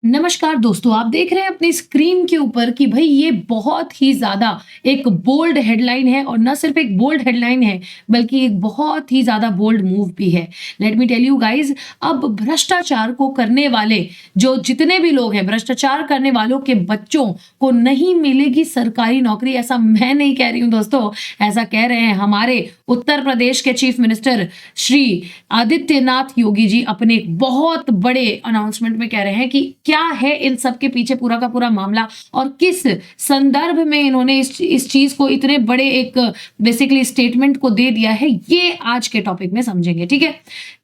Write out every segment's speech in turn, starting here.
नमस्कार दोस्तों, आप देख रहे हैं अपनी स्क्रीन के ऊपर कि भाई ये बहुत ही ज़्यादा एक बोल्ड हेडलाइन है और ना सिर्फ एक बोल्ड हेडलाइन है, बल्कि एक बहुत ही ज़्यादा बोल्ड मूव भी है। Let me tell you guys, अब भ्रष्टाचार को करने वाले जो जितने भी लोग हैं, भ्रष्टाचार करने वालों के बच्चों को नहीं मिलेगी सरकारी नौकरी। ऐसा मैं नहीं कह रही हूँ दोस्तों, ऐसा कह रहे हैं हमारे उत्तर प्रदेश के चीफ मिनिस्टर श्री आदित्यनाथ योगी जी अपने एक बहुत बड़े अनाउंसमेंट में कह रहे हैं कि क्या है इन सब के पीछे पूरा का पूरा मामला और किस संदर्भ में इन्होंने इस चीज को इतने बड़े एक बेसिकली स्टेटमेंट को दे दिया है, ये आज के टॉपिक में समझेंगे। ठीक है,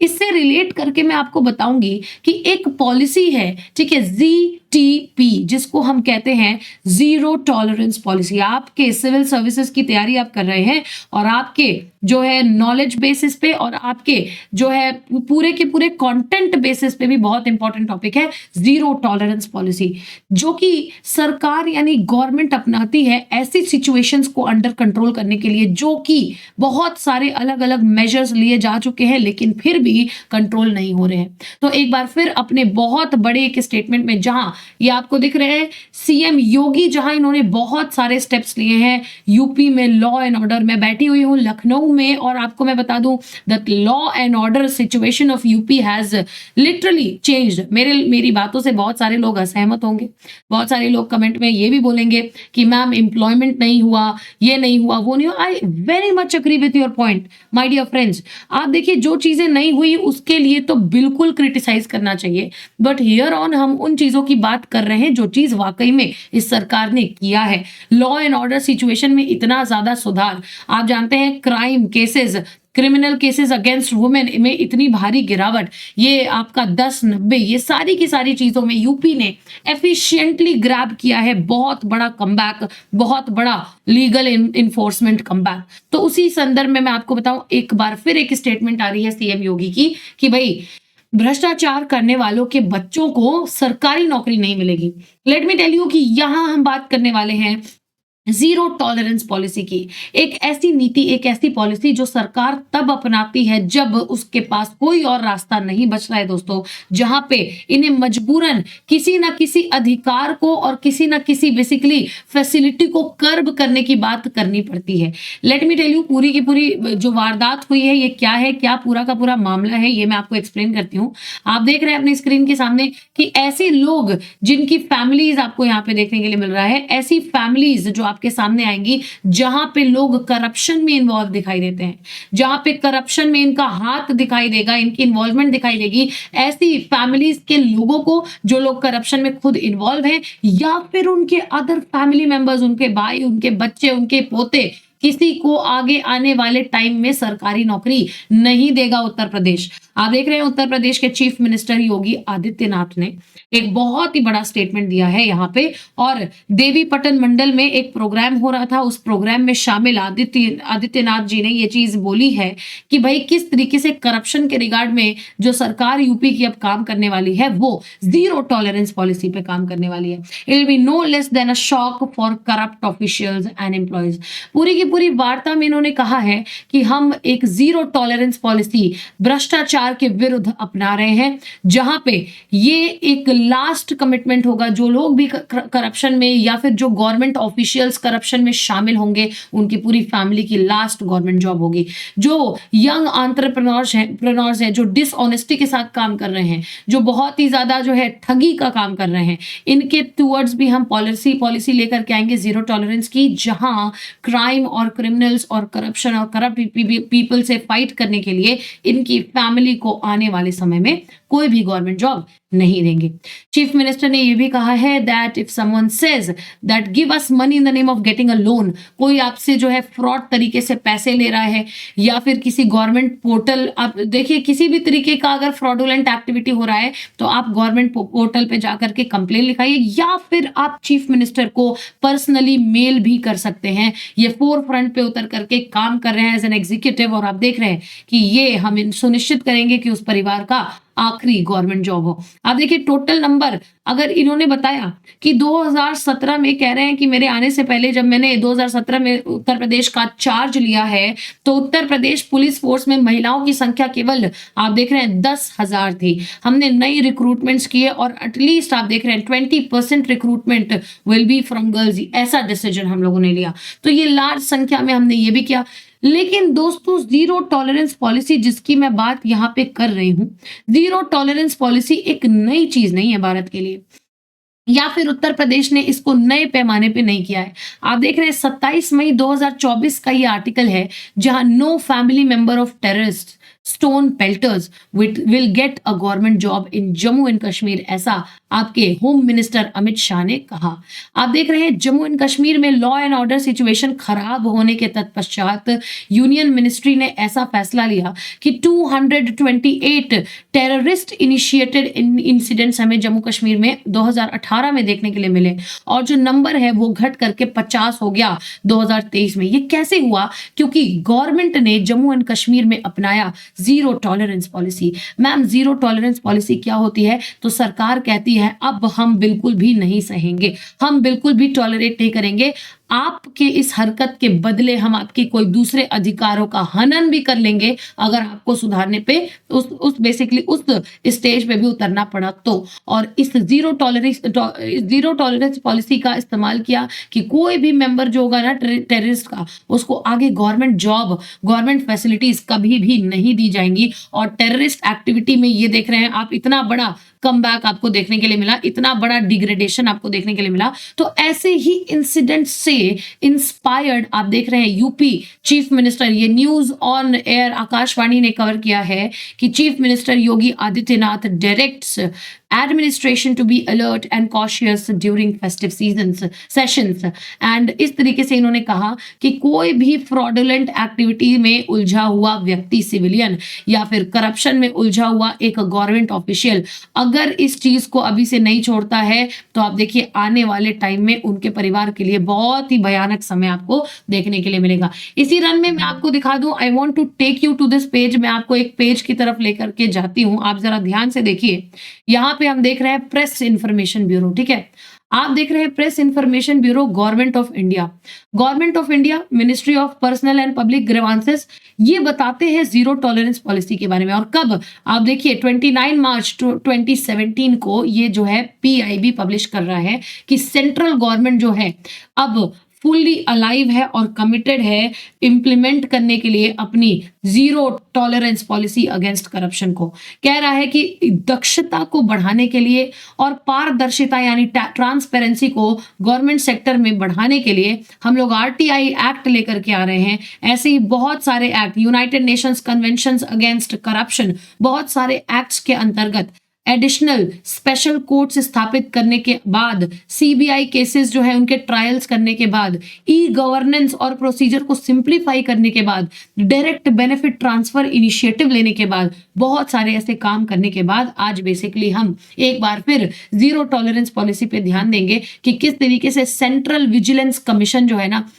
इससे रिलेट करके मैं आपको बताऊंगी कि एक पॉलिसी है, ठीक है, जीटीपी, जिसको हम कहते हैं जीरो टॉलरेंस पॉलिसी। आपके सिविल सर्विसेज की तैयारी आप कर रहे हैं और आपके जो है नॉलेज बेसिस पे और आपके जो है पूरे के पूरे कंटेंट बेसिस पे भी बहुत इंपॉर्टेंट टॉपिक है जीरो टॉलरेंस पॉलिसी, जो कि सरकार यानी गवर्नमेंट अपनाती है ऐसी सिचुएशंस को अंडर कंट्रोल करने के लिए, जो कि बहुत सारे अलग अलग मेजर्स लिए जा चुके हैं लेकिन फिर भी कंट्रोल नहीं हो रहे हैं। तो एक बार फिर अपने बहुत बड़े एक स्टेटमेंट में, जहां ये आपको दिख रहे हैं सीएम योगी, जहां इन्होंने बहुत सारे स्टेप्स लिए हैं यूपी में लॉ एंड ऑर्डर। मैं बैठी हुई हूं लखनऊ में और आपको मैं बता दूं the law and order situation of UP has literally changed. मेरी बातों से बहुत सारे लोग असहमत होंगे, बहुत सारे लोग कमेंट में ये भी बोलेंगे कि मैम एम्प्लॉयमेंट नहीं हुआ, ये नहीं हुआ, वो नहीं हुआ। I very much agree with your point my dear friends. आप देखिए, जो चीजें नहीं हुई उसके लिए तो बिल्कुल क्रिटिसाइज करना चाहिए, बट हियर ऑन हम उन चीजों की बात कर रहे हैं जो चीज वाकई में इस सरकार ने किया है। लॉ एंड ऑर्डर सिचुएशन में इतना ज्यादा सुधार, आप जानते हैं crime cases, criminal cases against women में इतनी भारी गिरावट, ये आपका 10-90, ये सारी की सारी चीजों में यूपी ने एफिशिएंटली ग्रैब किया है। बहुत बड़ा कमबैक, बहुत बड़ा लीगल इन्फोर्समेंट कमबैक। तो उसी संदर्भ में मैं आपको बताऊं, एक बार फिर एक स्टेटमेंट आ रही है सीएम योगी की कि भाई भ्रष्टाचार करने वालों के बच्चों को सरकारी नौकरी नहीं मिलेगी। लेट मी टेल यू कि यहां हम बात करने वाले हैं जीरो टॉलरेंस पॉलिसी की। एक ऐसी नीति, एक ऐसी पॉलिसी जो सरकार तब अपनाती है जब उसके पास कोई और रास्ता नहीं बच रहा है दोस्तों, जहां पे इन्हें मजबूरन किसी ना किसी अधिकार को और किसी ना किसी बेसिकली फैसिलिटी को कर्ब करने की बात करनी पड़ती है। लेट मी टेल यू, पूरी की पूरी जो वारदात हुई है ये क्या है, क्या पूरा का पूरा मामला है, ये मैं आपको एक्सप्लेन करती हूँ। आप देख रहे हैं अपनी स्क्रीन के सामने कि ऐसे लोग जिनकी फैमिलीज आपको यहाँ पे देखने के लिए मिल रहा है, ऐसी फैमिलीज जो आपके सामने आएंगी जहां पे लोग करप्शन में इन्वॉल्व दिखाई देते हैं, जहां पे करप्शन में इनका हाथ दिखाई देगा, इनकी इन्वॉल्वमेंट दिखाई देगी, ऐसी फैमिलीज के लोगों को जो लोग करप्शन में खुद इन्वॉल्व हैं या फिर उनके अदर फैमिली मेंबर्स, उनके भाई, उनके बच्चे, उनके पोते, किसी को आगे आने वाले टाइम में सरकारी नौकरी नहीं देगा उत्तर प्रदेश। आप देख रहे हैं उत्तर प्रदेश के चीफ मिनिस्टर योगी आदित्यनाथ ने एक बहुत ही बड़ा स्टेटमेंट दिया है यहाँ पे, और देवीपटन मंडल में एक प्रोग्राम हो रहा था, उस प्रोग्राम में शामिल आदित्यनाथ जी ने ये चीज बोली है कि भाई किस तरीके से करप्शन के रिगार्ड में जो सरकार यूपी की अब काम करने वाली है वो जीरो टॉलरेंस पॉलिसी पे काम करने वाली है। It will be no less than a shock for corrupt officials and employees. पूरी की पूरी वार्ता में इन्होंने कहा है कि हम एक जीरो टॉलरेंस पॉलिसी भ्रष्टाचार के विरुद्ध अपना रहे हैं, जहां पे ये एक लास्ट कमिटमेंट होगा। जो लोग भी करप्शन में या फिर जो गवर्नमेंट ऑफिशियल्स करप्शन में शामिल होंगे, उनकी पूरी फैमिली की लास्ट गवर्नमेंट जॉब होगी। जो यंग एंटरप्रेन्योर्स हैं, जो डिसऑनेस्टी के साथ काम कर रहे हैं, जो बहुत ही ज्यादा जो है ठगी का काम कर रहे हैं, इनके टूवर्ड्स भी हम पॉलिसी लेकर के आएंगे जीरो टॉलरेंस की, जहां क्राइम और क्रिमिनल्स और करप्शन और करप्ट पीपल से फाइट करने के लिए इनकी फैमिली को आने वाले समय में कोई भी गवर्नमेंट जॉब नहीं देंगे। चीफ मिनिस्टर ने यह भी कहा है that if someone says that give us money in the name of getting a loan, कोई आपसे जो है फ्रॉड तरीके से पैसे ले रहा है या फिर किसी गवर्नमेंट पोर्टल, आप देखिए किसी भी तरीके का अगर फ्रॉडुलेंट एक्टिविटी हो रहा है तो आप गवर्नमेंट पोर्टल पे जाकर के कंप्लेन लिखाइए या फिर आप चीफ मिनिस्टर को पर्सनली मेल भी कर सकते हैं। ये फोर फ्रंट पे उतर करके काम कर रहे हैं एज एन एग्जीक्यूटिव, और आप देख रहे हैं कि ये हम सुनिश्चित करेंगे कि उस परिवार का आखिरी गवर्नमेंट जॉब हो। आप देखिए टोटल नंबर, अगर इन्होंने बताया कि 2017 में कह रहे हैं कि मेरे आने से पहले जब मैंने 2017 में उत्तर प्रदेश का चार्ज लिया है, तो उत्तर प्रदेश पुलिस फोर्स में महिलाओं की संख्या केवल आप देख रहे हैं 10,000 थी। हमने नई रिक्रूटमेंट्स किए और एटलीस्ट आप देख रहे हैं 20% recruitment will be from girls, ऐसा डिसीजन हम लोगों ने लिया। तो ये लार्ज संख्या में हमने ये भी किया। लेकिन दोस्तों, जीरो टॉलरेंस पॉलिसी जिसकी मैं बात यहाँ पे कर रही हूँ, जीरो टॉलरेंस पॉलिसी एक नई चीज नहीं है भारत के लिए, या फिर उत्तर प्रदेश ने इसको नए पैमाने पे नहीं किया है। आप देख रहे हैं 27 मई 2024 का ये आर्टिकल है, जहां no family member of terrorist stone pelters will get a government job in Jammu and Kashmir, ऐसा आपके होम मिनिस्टर अमित शाह ने कहा। आप देख रहे हैं जम्मू एंड कश्मीर में लॉ एंड ऑर्डर सिचुएशन खराब होने के तत्पश्चात यूनियन मिनिस्ट्री ने ऐसा फैसला लिया कि 228 टेररिस्ट इनिशिएटेड इंसिडेंट्स हमें जम्मू कश्मीर में 2018 में देखने के लिए मिले, और जो नंबर है वो घट करके 50 हो गया 2023 में। ये कैसे हुआ? क्योंकि गवर्नमेंट ने जम्मू एंड कश्मीर में अपनाया zero tolerance policy. Ma'am, zero tolerance policy क्या होती है? तो सरकार कहती है अब हम बिल्कुल भी नहीं सहेंगे, हम बिल्कुल भी टॉलरेट नहीं करेंगे, आपके इस हरकत के बदले हम आपके कोई दूसरे अधिकारों का हनन भी कर लेंगे अगर आपको सुधारने पे उस बेसिकली उस स्टेज पे भी उतरना पड़ा तो। और इस जीरो टॉलरेंस पॉलिसी का इस्तेमाल किया कि कोई भी मेंबर जो होगा ना टेररिस्ट का, उसको आगे गवर्नमेंट जॉब, गवर्नमेंट फैसिलिटीज कभी भी नहीं दी जाएंगी। और टेररिस्ट एक्टिविटी में ये देख रहे हैं आप, इतना बड़ा कमबैक आपको देखने के लिए मिला, इतना बड़ा डिग्रेडेशन आपको देखने के लिए मिला। तो ऐसे ही इंसिडेंट से इंस्पायर्ड आप देख रहे हैं यूपी चीफ मिनिस्टर, ये न्यूज ऑन एयर आकाशवाणी ने कवर किया है कि chief minister Yogi Adityanath directs administration to be alert and cautious during festive sessions. And इस तरीके से इन्होंने कहा कि कोई भी फ्रॉडुलेंट एक्टिविटी में उलझा हुआ व्यक्ति, सिविलियन या फिर करप्शन में उलझा हुआ एक गवर्नमेंट ऑफिशियल अगर इस चीज को अभी से नहीं छोड़ता है, तो आप देखिए आने वाले टाइम में उनके परिवार के लिए बहुत ही भयानक समय आपको देखने के लिए मिलेगा। इसी रन में मैं आपको दिखा दूं, I want to take you to this page. मैं आपको एक पेज की तरफ लेकर के जाती हूं, आप जरा ध्यान से देखिए। यहाँ पे हम देख रहे हैं प्रेस इंफॉर्मेशन ब्यूरो, ठीक है। आप देख रहे हैं press information bureau, government of India, government of India, ministry of personal and public grievances, ये बताते हैं जीरो टॉलरेंस पॉलिसी के बारे में। और कब? आप देखिए 29 मार्च 2017 को ये जो है पीआईबी पब्लिश कर रहा है कि सेंट्रल गवर्नमेंट जो है अब फुल्ली अलाइव है और कमिटेड है इम्प्लीमेंट करने के लिए अपनी zero tolerance policy against corruption को। कह रहा है कि दक्षता को बढ़ाने के लिए और पारदर्शिता यानी ट्रांसपेरेंसी को गवर्नमेंट सेक्टर में बढ़ाने के लिए हम लोग आरटीआई एक्ट लेकर के आ रहे हैं। ऐसे ही बहुत सारे act, United Nations conventions against corruption, बहुत सारे एक्ट्स के अंतर्गत एडिशनल स्पेशल कोर्ट्स स्थापित करने के बाद, सीबीआई केसेस जो है उनके ट्रायल्स करने के बाद, ई गवर्नेंस और प्रोसीजर को सिंप्लीफाई करने के बाद, डायरेक्ट बेनिफिट ट्रांसफर इनिशिएटिव लेने के बाद, बहुत सारे ऐसे काम करने के बाद आज बेसिकली हम एक बार फिर जीरो टॉलरेंस पॉलिसी पे ध्यान देंगे कि किस तरीके से सेंट्रल विजिलेंस कमीशन जो है ना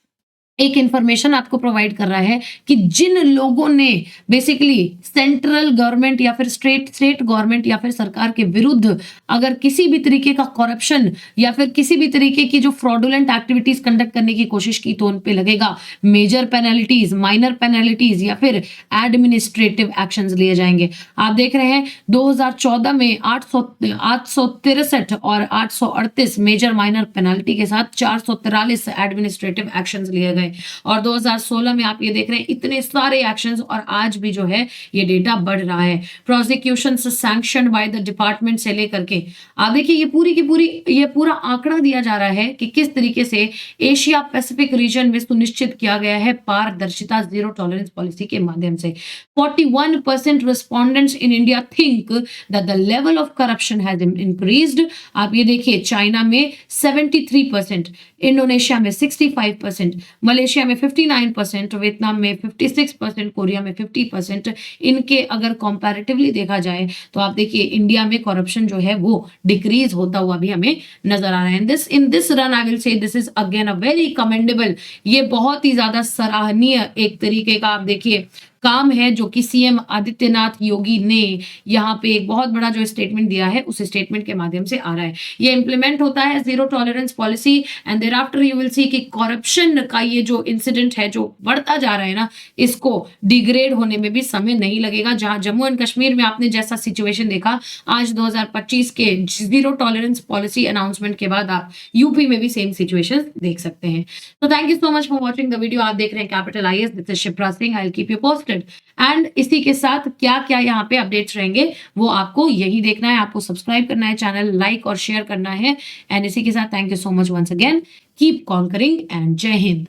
एक इंफॉर्मेशन आपको प्रोवाइड कर रहा है कि जिन लोगों ने बेसिकली सेंट्रल गवर्नमेंट या फिर स्टेट गवर्नमेंट या फिर सरकार के विरुद्ध अगर किसी भी तरीके का करप्शन या फिर किसी भी तरीके की जो फ्रॉडुलेंट एक्टिविटीज कंडक्ट करने की कोशिश की, तो उन पे लगेगा मेजर पेनल्टीज, माइनर पेनल्टीज या फिर एडमिनिस्ट्रेटिव एक्शंस लिए जाएंगे। आप देख रहे हैं 2014 में 863 और 838 मेजर माइनर पेनल्टी के साथ 443 एडमिनिस्ट्रेटिव एक्शंस लिए गए। और 2016 में आप ये देख रहे हैं इतने सारे एक्शंस, और आज भी जो है ये डेटा बढ़ रहा है। Prosecution sanction by the department से लेकर के आप देखिए ये पूरी की पूरी ये पूरा आंकड़ा दिया जा रहा है कि किस तरीके से एशिया पैसिफिक रीजन में सुनिश्चित किया गया है पारदर्शिता जीरो टॉलरेंस पॉलिसी के माध्यम से। 41% respondents in India think that the level of corruption has increased. आप ये देखिए चाइना में 73%, इंडोनेशिया में 65%, मलेशिया में 59%, वियतनाम में 56%, कोरिया में 50%। इनके अगर कंपैरेटिवली देखा जाए तो आप देखिए इंडिया में करप्शन जो है वो डिक्रीज होता हुआ भी हमें नजर आ रहा है। In this run I will say this is again a very commendable, ये बहुत ही ज्यादा सराहनीय एक तरीके का आप देखिए काम है जो कि सीएम आदित्यनाथ योगी ने यहाँ पे एक बहुत बड़ा जो स्टेटमेंट दिया है, उस स्टेटमेंट के माध्यम से आ रहा है। ये इम्प्लीमेंट होता है zero tolerance policy and thereafter you will see कि करप्शन का ये जो इंसिडेंट है, जो बढ़ता जा रहा है ना, इसको डिग्रेड होने में भी समय नहीं लगेगा। जहाँ जम्मू एंड कश्मीर में आपने जैसा सिचुएशन देखा, आज 2025 के ज़ीरो टॉलरेंस पॉलिसी अनाउंसमेंट के बाद आप यूपी में भी सेम सिचुएशन देख सकते हैं। तो thank you so much for watching the video. आप देख रहे हैं capital IAS, this is Shipra Singh, I will keep you posted. And इसी के साथ क्या-क्या यहाँ पे अपडेट्स रहेंगे, वो आपको यही देखना है, आपको सब्सक्राइब करना है, चैनल लाइक और शेयर करना है। एंड इसी के साथ thank you so much once again, keep conquering and जय हिंद।